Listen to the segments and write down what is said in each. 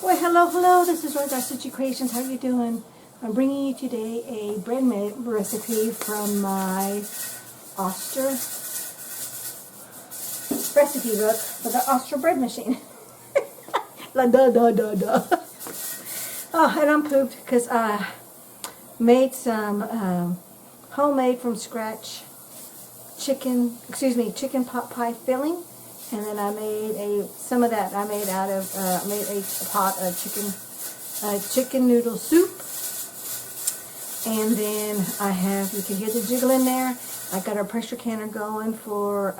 Well, hello, this is Rosetta Creations. How you doing? I'm bringing you today a bread recipe from my Oster recipe book for the Oster Bread Machine. La da da da da. Oh, and I'm pooped because I made some homemade from scratch chicken pot pie filling. And then I made some of that. I made out of made a pot of chicken noodle soup. And then I have, you can hear the jiggle in there. I got a pressure canner going for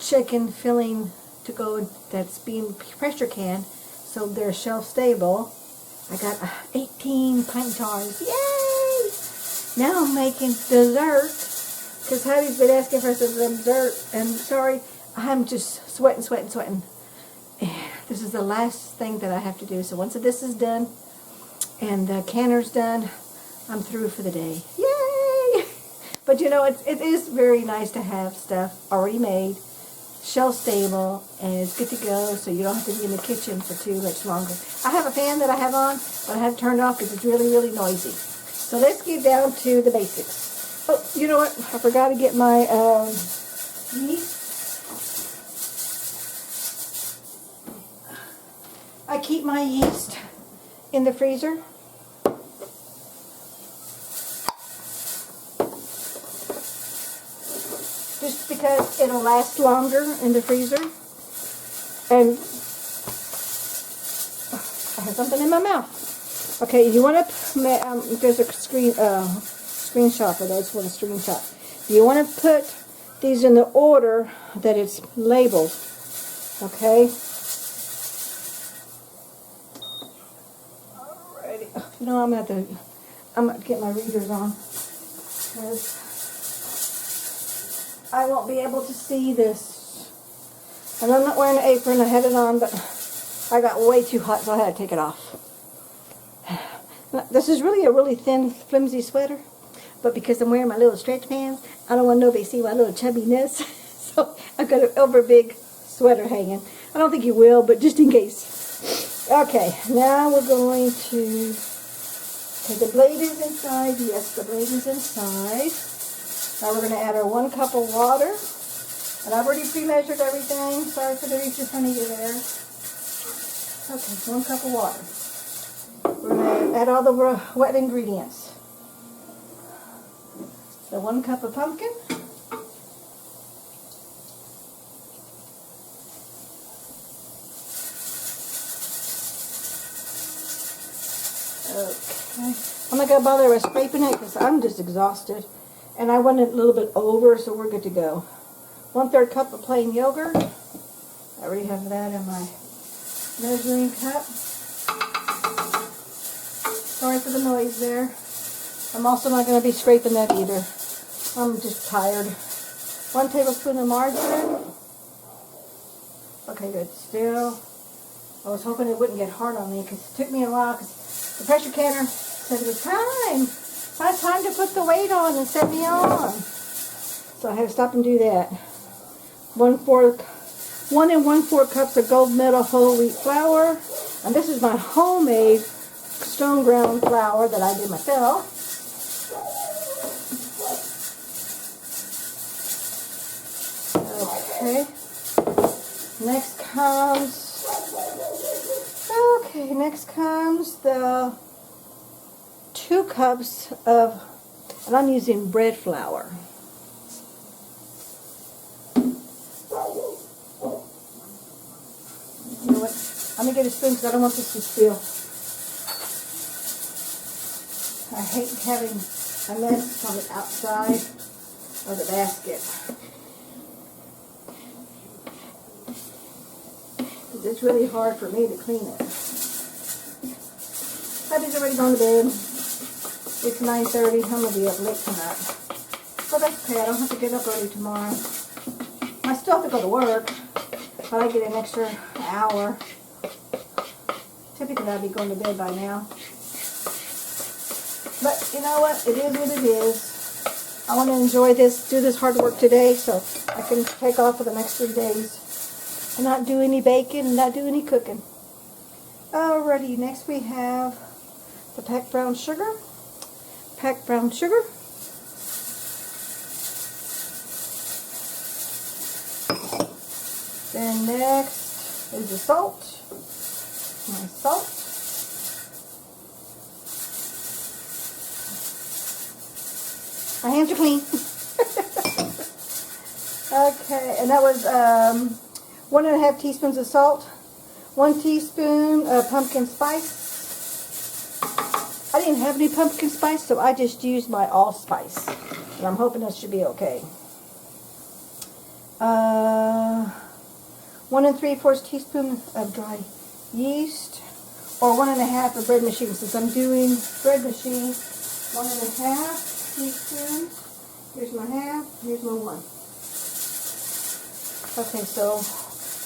chicken filling to go. That's being pressure canned, so they're shelf stable. I got 18 pint jars. Yay! Now I'm making dessert because Heidi's been asking for some dessert. And sorry. I'm just sweating. This is the last thing that I have to do. So once this is done and the canner's done, I'm through for the day. Yay! But you know, it is very nice to have stuff already made, shelf stable, and it's good to go, so you don't have to be in the kitchen for too much longer. I have a fan that I have on, but I have to turn it off because it's really, really noisy. So let's get down to the basics. Oh, you know what? I forgot to get my yeast. I keep my yeast in the freezer. Just because it'll last longer in the freezer. And I have something in my mouth. Okay, you want to, there's a screenshot for those who want a screenshot. You want to put these in the order that it's labeled. Okay? You know, I'm gonna get my readers on because I won't be able to see this. And I'm not wearing an apron. I had it on, but I got way too hot, so I had to take it off. This is really a really thin, flimsy sweater, but because I'm wearing my little stretch pants, I don't want nobody to see my little chubbiness. So I've got an over big sweater hanging. I don't think you will, but just in case. Okay, now we're going to. Okay, the blade is inside. Yes, the blade is inside. Now we're going to add our 1 cup of water. And I've already pre-measured everything. Sorry for the reach in front of you there. Okay, 1 cup of water. We're going to add all the wet ingredients. So 1 cup of pumpkin. Okay, I'm not going to bother with scraping it because I'm just exhausted. And I want it a little bit over, so we're good to go. 1/3 cup of plain yogurt. I already have that in my measuring cup. Sorry for the noise there. I'm also not going to be scraping that either. I'm just tired. 1 tablespoon of margarine. Okay, good. Still, I was hoping it wouldn't get hard on me because it took me a while because the pressure canner said it was time. It's time to put the weight on and set me on. So I had to stop and do that. 1 1/4 cups of gold medal whole wheat flour. And this is my homemade stone ground flour that I did myself. Okay. Next comes the 2 cups of, and I'm using bread flour. You know what? I'm going to get a spoon because I don't want this to spill. I hate having a mess on the outside of the basket. It's really hard for me to clean it. Heidi's already gone to bed. It's 9:30. I'm going to be up late tonight. But that's okay. I don't have to get up early tomorrow. I still have to go to work. But I get an extra hour. Typically I'd be going to bed by now. But you know what? It is what it is. I want to enjoy this, do this hard work today so I can take off for the next 3 days. And not do any baking and not do any cooking. Alrighty, next we have the packed brown sugar. Packed brown sugar. Then next is the salt. My salt. My hands are clean. Okay, and that was 1.5 teaspoons of salt, 1 teaspoon of pumpkin spice. I didn't have any pumpkin spice, so I just used my allspice, and I'm hoping that should be okay. 1 3/4 teaspoon of dry yeast, or 1.5 of bread machine. Since I'm doing bread machine, 1.5 teaspoons. Here's my half. Here's my 1. Okay, so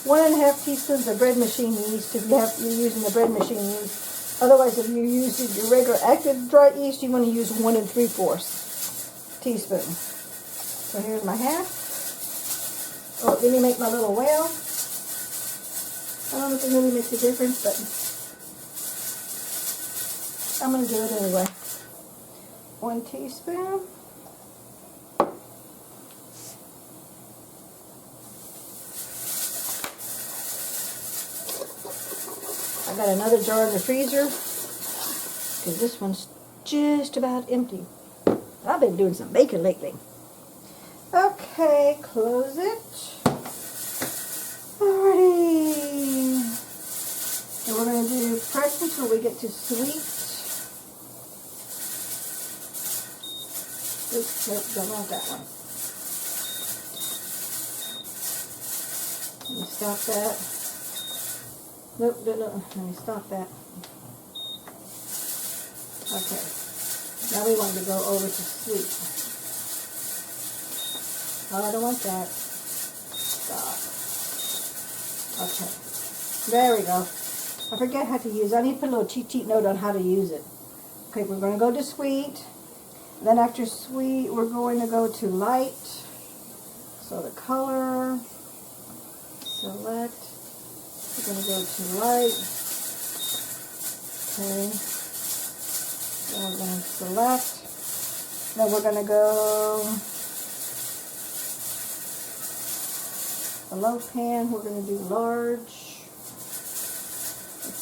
1.5 teaspoons of bread machine yeast if you're using the bread machine yeast. Otherwise, if you're using your regular active dry yeast, you want to use 1 3/4 teaspoon. So here's my half. Oh, let me make my little well. I don't know if it really makes a difference, but I'm going to do it anyway. 1 teaspoon. I got another jar in the freezer because this one's just about empty. I've been doing some baking lately. Okay, close it. Alrighty. And we're going to do press until we get to sweet. Oops, nope, don't want that one. Let me stop that. Nope, let me stop that. Okay. Now we want to go over to sweet. Oh, I don't want that. Stop. Okay. There we go. I forget how to use it. I need to put a little cheat sheet note on how to use it. Okay, we're going to go to sweet. Then after sweet, we're going to go to light. So the color, select. We're going to go to light. Okay. Then we're going to select. Then we're going to go the loaf pan. We're going to do large.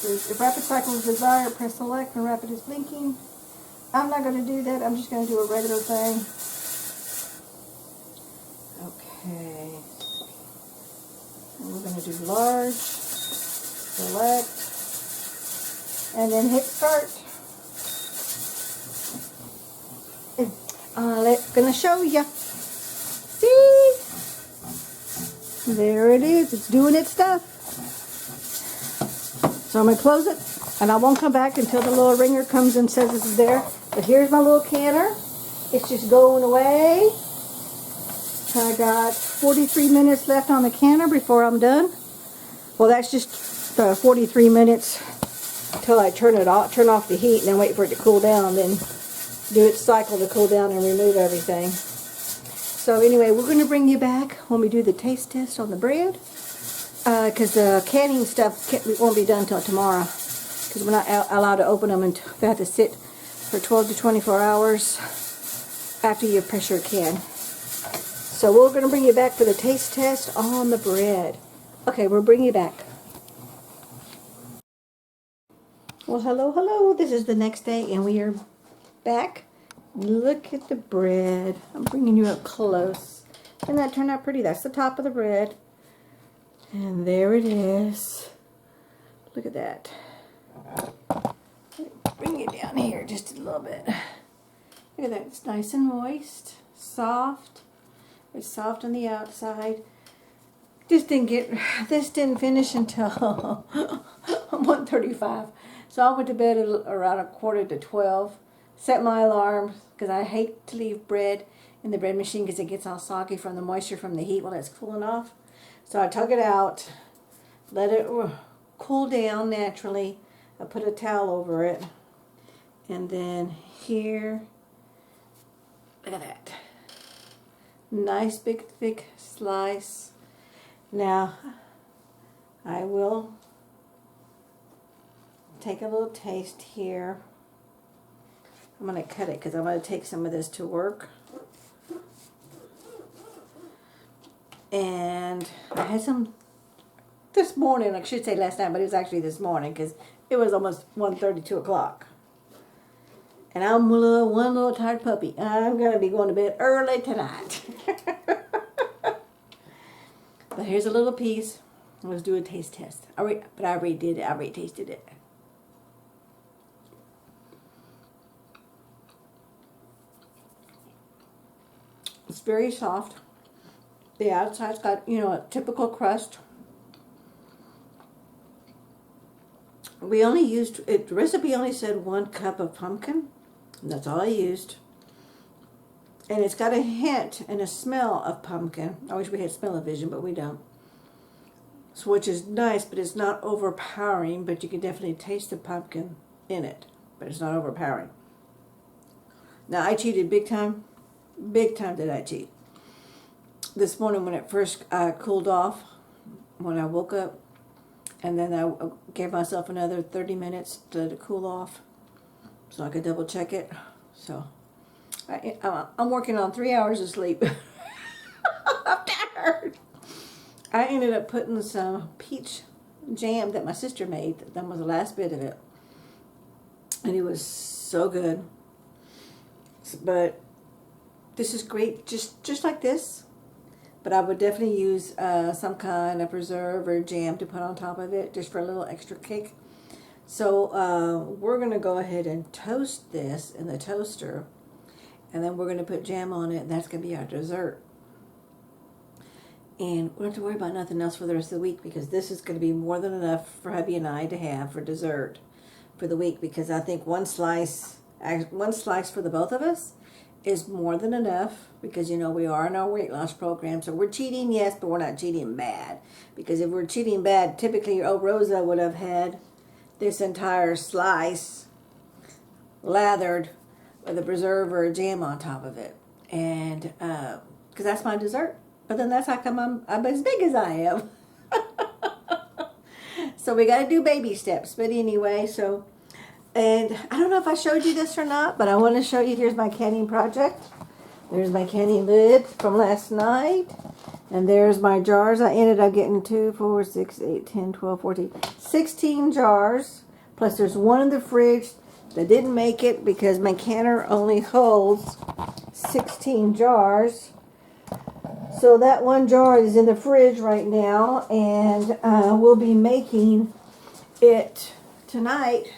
If rapid cycle is desired, press select when rapid is blinking. I'm not going to do that. I'm just going to do a regular thing. Okay. And we're going to do large. Select. And then hit start. I'm going to show you. See? There it is. It's doing its stuff. So I'm going to close it, and I won't come back until the little ringer comes and says this is there. But here's my little canner. It's just going away. I got 43 minutes left on the canner before I'm done. Well, that's just 43 minutes until I turn it off, turn off the heat, and then wait for it to cool down. Then do its cycle to cool down and remove everything. So anyway, we're going to bring you back when we do the taste test on the bread. Because the canning stuff won't be done until tomorrow. Because we're not allowed to open them until they have to sit for 12 to 24 hours after you pressure can. So we're going to bring you back for the taste test on the bread. Okay, we'll bring you back. Well, hello, hello. This is the next day and we are back. Look at the bread. I'm bringing you up close. Doesn't that turn out pretty? That's the top of the bread. And there it is. Look at that. Bring it down here just a little bit. Look at that. It's nice and moist. Soft. It's soft on the outside. This didn't finish until 1:35. So I went to bed around 11:45. Set my alarm because I hate to leave bread in the bread machine because it gets all soggy from the moisture from the heat while it's cooling off. So I took it out, let it cool down naturally. I put a towel over it. And then here, look at that. Nice big thick slice. Now, I will take a little taste here. I'm going to cut it because I'm going to take some of this to work. And I had some this morning. I should say last night, but it was actually this morning because it was almost 1:30, 2 o'clock. And I'm one little tired puppy. I'm going to be going to bed early tonight. But here's a little piece. Let's do a taste test. I already did it. I already tasted it. It's very soft. The outside's got, you know, a typical crust. We only used, the recipe only said 1 cup of pumpkin. And that's all I used. And it's got a hint and a smell of pumpkin. I wish we had smell-o-vision, but we don't. So, which is nice, but it's not overpowering, but you can definitely taste the pumpkin in it. But it's not overpowering. Now, I cheated big time. Big time did I cheat. This morning when it first cooled off, when I woke up, and then I gave myself another 30 minutes to let it cool off so I could double check it. So I'm working on 3 hours of sleep. I'm tired. I ended up putting some peach jam that my sister made. That was the last bit of it. And it was so good. But this is great, just like this. But I would definitely use some kind of preserve or jam to put on top of it, just for a little extra kick. So we're going to go ahead and toast this in the toaster. And then we're going to put jam on it, and that's going to be our dessert. And we don't have to worry about nothing else for the rest of the week, because this is going to be more than enough for hubby and I to have for dessert for the week. Because I think one slice for the both of us is more than enough, because, you know, we are in our weight loss program. So we're cheating, yes, but we're not cheating bad. Because if we're cheating bad, typically old Rosa would have had this entire slice lathered with a preserve or a jam on top of it. And because that's my dessert. But then that's how come I'm as big as I am. So we got to do baby steps. But anyway, so... And I don't know if I showed you this or not, but I want to show you. Here's my canning project. There's my canning lid from last night. And there's my jars. I ended up getting 2, 4, 6, 8, 10, 12, 14, 16 jars. Plus there's one in the fridge that didn't make it because my canner only holds 16 jars. So that one jar is in the fridge right now. And we'll be making it tonight.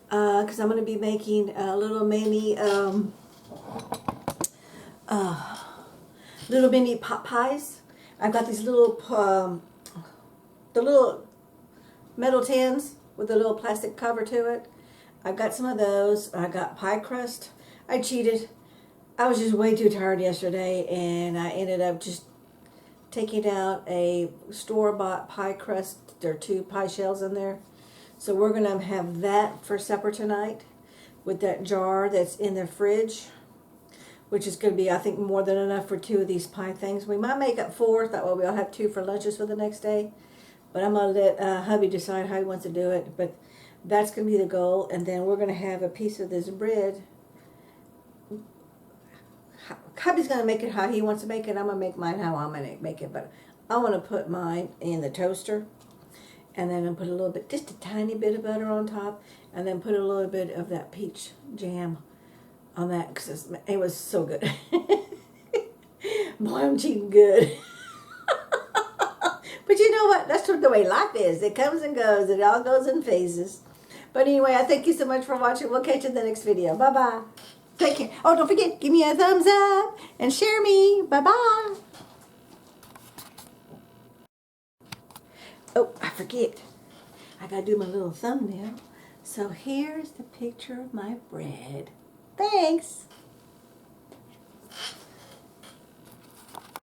Because I'm going to be making a little mini pot pies. I've got these little the little metal tins with a little plastic cover to it. I've got some of those. I got pie crust. I cheated. I was just way too tired yesterday, and I ended up just taking out a store-bought pie crust. There are 2 pie shells in there. So we're going to have that for supper tonight with that jar that's in the fridge, which is going to be, I think, more than enough for 2 of these pie things. We might make up 4. That way we'll have 2 for lunches for the next day. But I'm going to let hubby decide how he wants to do it. But that's going to be the goal. And then we're going to have a piece of this bread. Hubby's going to make it how he wants to make it. I'm going to make mine how I'm going to make it. But I want to put mine in the toaster. And then I'll put a little bit, just a tiny bit of butter on top. And then put a little bit of that peach jam on that. Because it was so good. Boy, I'm cheating good. But you know what? That's the way life is. It comes and goes. It all goes in phases. But anyway, I thank you so much for watching. We'll catch you in the next video. Bye-bye. Take care. Oh, don't forget, give me a thumbs up and share me. Bye-bye. Oh, I forget. I gotta do my little thumbnail. So here's the picture of my bread. Thanks.